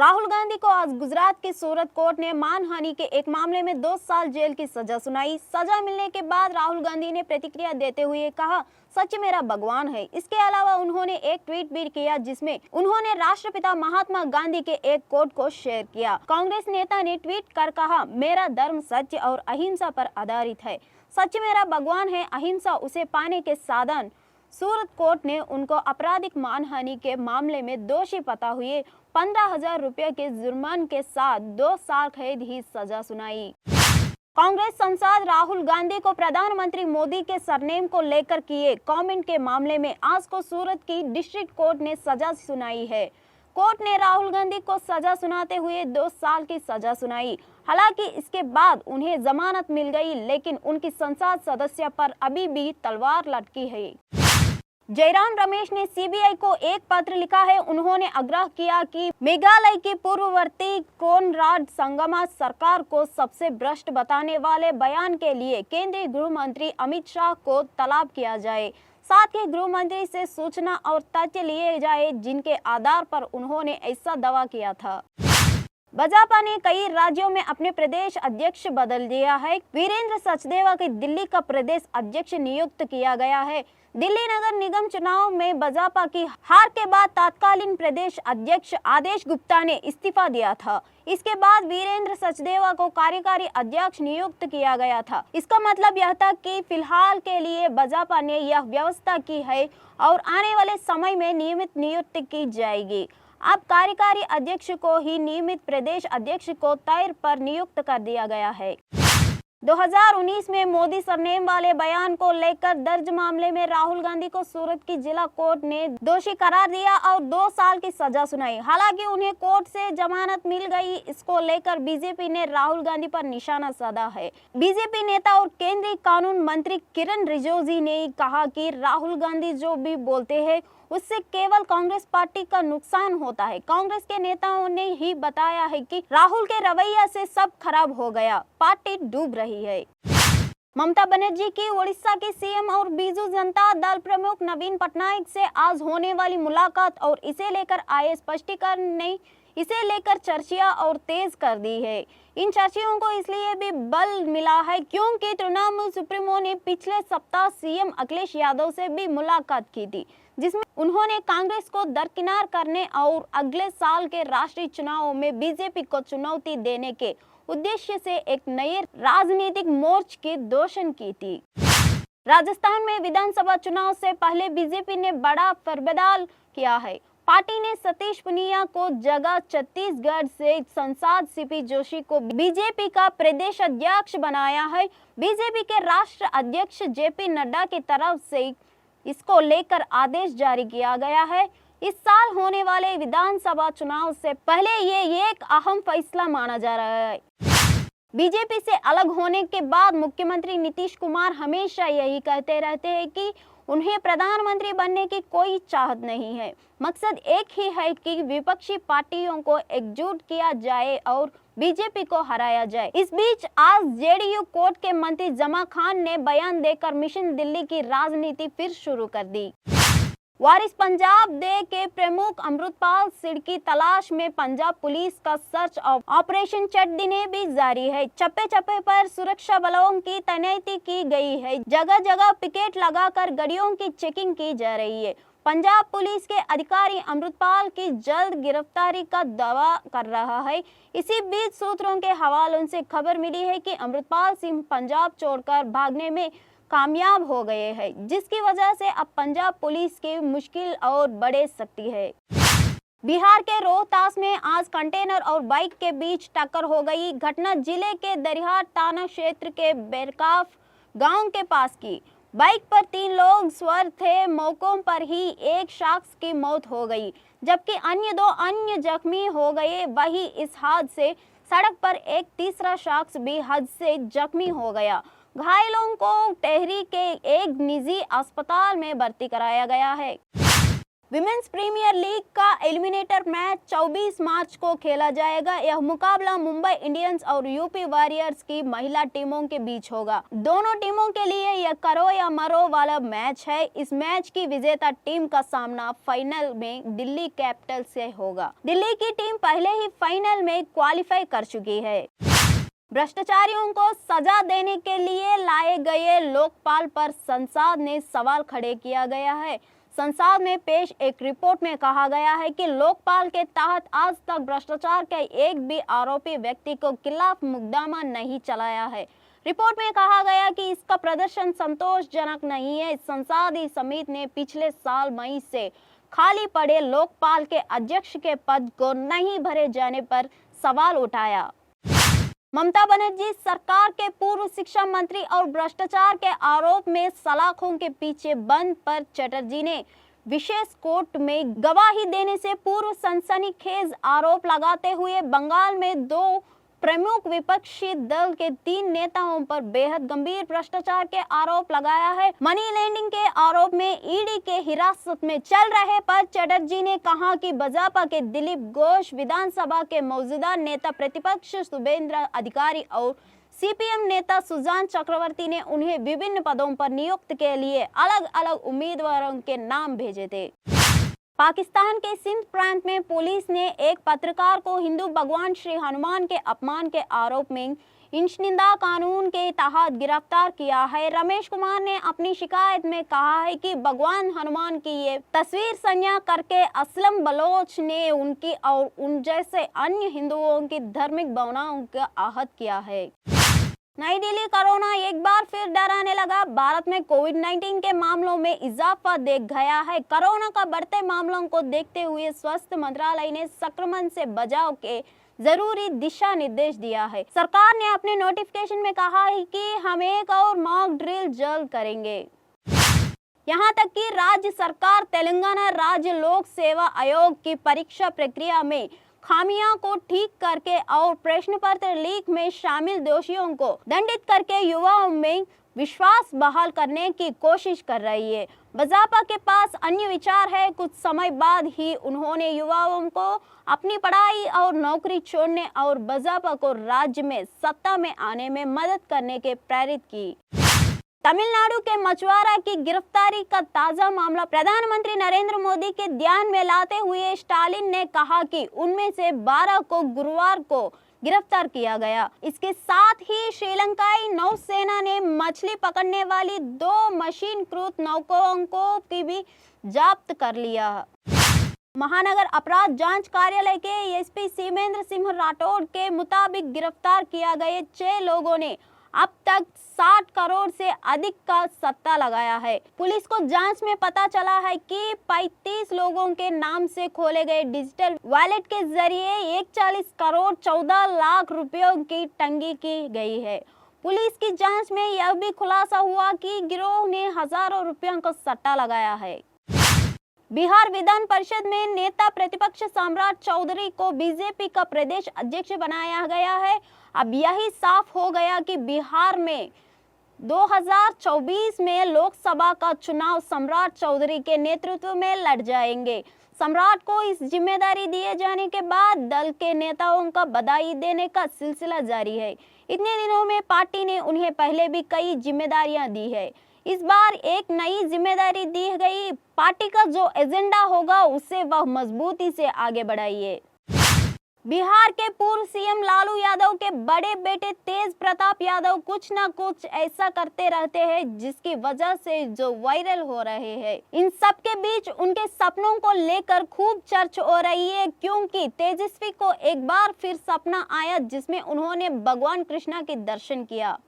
राहुल गांधी को आज गुजरात की सूरत कोर्ट ने मानहानि के एक मामले में 2 साल जेल की सजा सुनाई। सजा मिलने के बाद राहुल गांधी ने प्रतिक्रिया देते हुए कहा, सच मेरा भगवान है। इसके अलावा उन्होंने एक ट्वीट भी किया जिसमें उन्होंने राष्ट्रपिता महात्मा गांधी के एक कोट को शेयर किया। कांग्रेस नेता ने ट्वीट कर कहा, मेरा धर्म सत्य और अहिंसा पर आधारित है। सच मेरा भगवान है, अहिंसा उसे पाने के साधन। सूरत कोर्ट ने उनको आपराधिक मानहानि के मामले में दोषी पाते हुए 15,000 रुपये के जुर्माने के साथ 2 साल कैद की सजा सुनाई। कांग्रेस सांसद राहुल गांधी को प्रधानमंत्री मोदी के सरनेम को लेकर किए कमेंट के मामले में आज को सूरत की डिस्ट्रिक्ट कोर्ट ने सजा सुनाई है। कोर्ट ने राहुल गांधी को सजा सुनाते हुए 2 साल की सजा सुनाई। हालांकि इसके बाद उन्हें जमानत मिल गई, लेकिन उनकी संसद सदस्य पर अभी भी तलवार लटकी है। जयराम रमेश ने सीबीआई को एक पत्र लिखा है। उन्होंने आग्रह किया कि मेघालय की पूर्ववर्ती कोनराड संगमा सरकार को सबसे भ्रष्ट बताने वाले बयान के लिए केंद्रीय गृह मंत्री अमित शाह को तलब किया जाए। साथ ही गृह मंत्री से सूचना और तथ्य लिए जाए जिनके आधार पर उन्होंने ऐसा दावा किया था। भाजपा ने कई राज्यों में अपने प्रदेश अध्यक्ष बदल दिया है। वीरेंद्र सचदेवा को दिल्ली का प्रदेश अध्यक्ष नियुक्त किया गया है। दिल्ली नगर निगम चुनाव में भाजपा की हार के बाद तत्कालीन प्रदेश अध्यक्ष आदेश गुप्ता ने इस्तीफा दिया था। इसके बाद वीरेंद्र सचदेवा को कार्यकारी अध्यक्ष नियुक्त किया गया था। इसका मतलब यह था कि फिलहाल के लिए भाजपा ने यह व्यवस्था की है और आने वाले समय में नियमित नियुक्ति की जाएगी। अब कार्यकारी अध्यक्ष को ही नियमित प्रदेश अध्यक्ष को तौर पर नियुक्त कर दिया गया है। 2019 में मोदी सरनेम वाले बयान को लेकर दर्ज मामले में राहुल गांधी को सूरत की जिला कोर्ट ने दोषी करार दिया और 2 साल की सजा सुनाई। हालांकि उन्हें कोर्ट से जमानत मिल गई। इसको लेकर बीजेपी ने राहुल गांधी पर निशाना साधा है। बीजेपी नेता और केंद्रीय कानून मंत्री किरण रिजिजू ने कहा कि राहुल गांधी जो भी बोलते हैं उससे केवल कांग्रेस पार्टी का नुकसान होता है। कांग्रेस के नेताओं ने ही बताया है कि राहुल के रवैया से सब खराब हो गया, पार्टी डूब रही है। ममता बनर्जी की ओडिशा के सीएम और बीजू जनता दल प्रमुख नवीन पटनायक से आज होने वाली मुलाकात और इसे लेकर आए स्पष्टीकरण ने इसे लेकर चर्चा और तेज कर दी है। इन चर्चाओं को इसलिए भी बल मिला है क्योंकि तृणमूल सुप्रीमो ने पिछले सप्ताह सीएम अखिलेश यादव से भी मुलाकात की थी, जिसमें उन्होंने कांग्रेस को दरकिनार करने और अगले साल के राष्ट्रीय चुनावों में बीजेपी को चुनौती देने के उद्देश्य से एक नए राजनीतिक मोर्चे की घोषणा की थी। राजस्थान में विधानसभा चुनाव से पहले बीजेपी ने बड़ा फेरबदल किया है। पार्टी ने सतीश पुनिया को जगह छत्तीसगढ़ से सांसद सीपी जोशी को बीजेपी का प्रदेश अध्यक्ष बनाया है। बीजेपी के राष्ट्रीय अध्यक्ष जेपी नड्डा की तरफ से इसको लेकर आदेश जारी किया गया है। इस साल होने वाले विधानसभा चुनाव से पहले ये एक अहम फैसला माना जा रहा है। बीजेपी से अलग होने के बाद मुख्यमंत्री नीतीश कुमार हमेशा यही कहते रहते हैं कि उन्हें प्रधानमंत्री बनने की कोई चाहत नहीं है। मकसद एक ही है कि विपक्षी पार्टियों को एकजुट किया जाए और बीजेपी को हराया जाए। इस बीच आज जेडीयू कोर्ट के मंत्री जमा खान ने बयान देकर मिशन दिल्ली की राजनीति फिर शुरू कर दी। वारिस पंजाब डे के प्रमुख अमृतपाल सिंह की तलाश में पंजाब पुलिस का सर्च ऑपरेशन 4 दिन भी जारी है। चप्पे चप्पे पर सुरक्षा बलों की तैनाती की गई है। जगह जगह पिकेट लगाकर गाड़ियों की चेकिंग की जा रही है। पंजाब पुलिस के अधिकारी अमृतपाल की जल्द गिरफ्तारी का दावा कर रहा है। इसी बीच सूत्रों के हवालों से खबर मिली है कि अमृतपाल सिंह पंजाब छोड़कर भागने में कामयाब हो गए हैं, जिसकी वजह से अब पंजाब पुलिस की मुश्किल और बढ़ सकती है। बिहार के रोहतास में आज कंटेनर और बाइक के बीच टक्कर हो गई। घटना जिले के दरिहाट थाना क्षेत्र के बेरकाफ गांव के पास की। बाइक पर 3 लोग सवार थे। मौकों पर ही एक शख्स की मौत हो गई, जबकि अन्य 2 जख्मी हो गए। वहीं इस हादसे से सड़क पर एक तीसरा शख्स भी हादसे से जख्मी हो गया। घायलों को टेहरी के एक निजी अस्पताल में भर्ती कराया गया है। विमेंस प्रीमियर लीग का एलिमिनेटर मैच 24 मार्च को खेला जाएगा। यह मुकाबला मुंबई इंडियंस और यूपी वॉरियर्स की महिला टीमों के बीच होगा। दोनों टीमों के लिए यह करो या मरो वाला मैच है। इस मैच की विजेता टीम का सामना फाइनल में दिल्ली कैपिटल से होगा। दिल्ली की टीम पहले ही फाइनल में क्वालिफाई कर चुकी है। भ्रष्टाचारियों को सजा देने के लिए लाए गए लोकपाल पर संसद ने सवाल खड़े किया गया है। संसद में पेश एक रिपोर्ट में कहा गया है कि लोकपाल के तहत आज तक भ्रष्टाचार के एक भी आरोपी व्यक्ति को खिलाफ मुकदमा नहीं चलाया है। रिपोर्ट में कहा गया कि इसका प्रदर्शन संतोषजनक नहीं है। संसदीय समिति ने पिछले साल मई से खाली पड़े लोकपाल के अध्यक्ष के पद को नहीं भरे जाने पर सवाल उठाया। ममता बनर्जी सरकार के पूर्व शिक्षा मंत्री और भ्रष्टाचार के आरोप में सलाखों के पीछे बंद पर चटर्जी ने विशेष कोर्ट में गवाही देने से पूर्व सनसनीखेज आरोप लगाते हुए बंगाल में दो प्रमुख विपक्षी दल के 3 नेताओं पर बेहद गंभीर भ्रष्टाचार के आरोप लगाया है। मनी लैंडिंग के आरोप में ईडी के हिरासत में चल रहे पर चटर्जी ने कहा कि भाजपा के दिलीप घोष, विधानसभा के मौजूदा नेता प्रतिपक्ष शुभेंद्र अधिकारी और सीपीएम नेता सुजान चक्रवर्ती ने उन्हें विभिन्न पदों पर नियुक्त के लिए अलग अलग उम्मीदवारों के नाम भेजे थे। पाकिस्तान के सिंध प्रांत में पुलिस ने एक पत्रकार को हिंदू भगवान श्री हनुमान के अपमान के आरोप में इंशनिंदा कानून के तहत गिरफ्तार किया है। रमेश कुमार ने अपनी शिकायत में कहा है कि भगवान हनुमान की ये तस्वीर साझा करके असलम बलोच ने उनकी और उन जैसे अन्य हिंदुओं की धार्मिक भावनाओं को आहत किया है। नई दिल्ली कोरोना एक बार फिर डराने लगा। भारत में कोविड-19 के मामलों में इजाफा देख गया है। कोरोना का बढ़ते मामलों को देखते हुए स्वास्थ्य मंत्रालय ने संक्रमण से बचाव के जरूरी दिशा निर्देश दिया है। सरकार ने अपने नोटिफिकेशन में कहा है कि हम एक और मॉक ड्रिल जल्द करेंगे। यहाँ तक कि राज्य सरकार तेलंगाना राज्य लोक सेवा आयोग की परीक्षा प्रक्रिया में खामियों को ठीक करके और प्रश्न पत्र लीक में शामिल दोषियों को दंडित करके युवाओं में विश्वास बहाल करने की कोशिश कर रही है। भाजपा के पास अन्य विचार है। कुछ समय बाद ही उन्होंने युवाओं को अपनी पढ़ाई और नौकरी छोड़ने और भाजपा को राज्य में सत्ता में आने में मदद करने के प्रेरित की। तमिलनाडु के मछुआरा की गिरफ्तारी का ताजा मामला प्रधानमंत्री नरेंद्र मोदी के ध्यान में लाते हुए स्टालिन ने कहा कि उनमें से 12 को गुरुवार को गिरफ्तार किया गया। इसके साथ ही श्रीलंकाई नौसेना ने मछली पकड़ने वाली 2 मशीनीकृत नौकाओं को भी जब्त कर लिया। महानगर अपराध जांच कार्यालय के एसपी शिवेंद्र सिंह राठौड़ के मुताबिक गिरफ्तार किया गए 6 लोगों ने अब तक 60 करोड़ से अधिक का सट्टा लगाया है। पुलिस को जांच में पता चला है कि 35 लोगों के नाम से खोले गए डिजिटल वॉलेट के जरिए 41 करोड़ 14 लाख रुपयों की ठगी की गई है। पुलिस की जांच में यह भी खुलासा हुआ कि गिरोह ने हजारों रुपयों का सट्टा लगाया है। बिहार विधान परिषद में नेता प्रतिपक्ष सम्राट चौधरी को बीजेपी का प्रदेश अध्यक्ष बनाया गया है। अब यही साफ हो गया कि बिहार में 2024 में लोकसभा का चुनाव सम्राट चौधरी के नेतृत्व में लड़ जाएंगे। सम्राट को इस जिम्मेदारी दिए जाने के बाद दल के नेताओं का बधाई देने का सिलसिला जारी है। इतने दिनों में पार्टी ने उन्हें पहले भी कई जिम्मेदारियां दी है। इस बार एक नई जिम्मेदारी दी गई। पार्टी का जो एजेंडा होगा उससे वह मजबूती से आगे बढ़ाइए। बिहार के पूर्व सीएम लालू यादव के बड़े बेटे तेज प्रताप यादव कुछ न कुछ ऐसा करते रहते हैं जिसकी वजह से जो वायरल हो रहे हैं। इन सब के बीच उनके सपनों को लेकर खूब चर्चा हो रही है, क्योंकि तेजस्वी को एक बार फिर सपना आया जिसमें उन्होंने भगवान कृष्णा के दर्शन किया।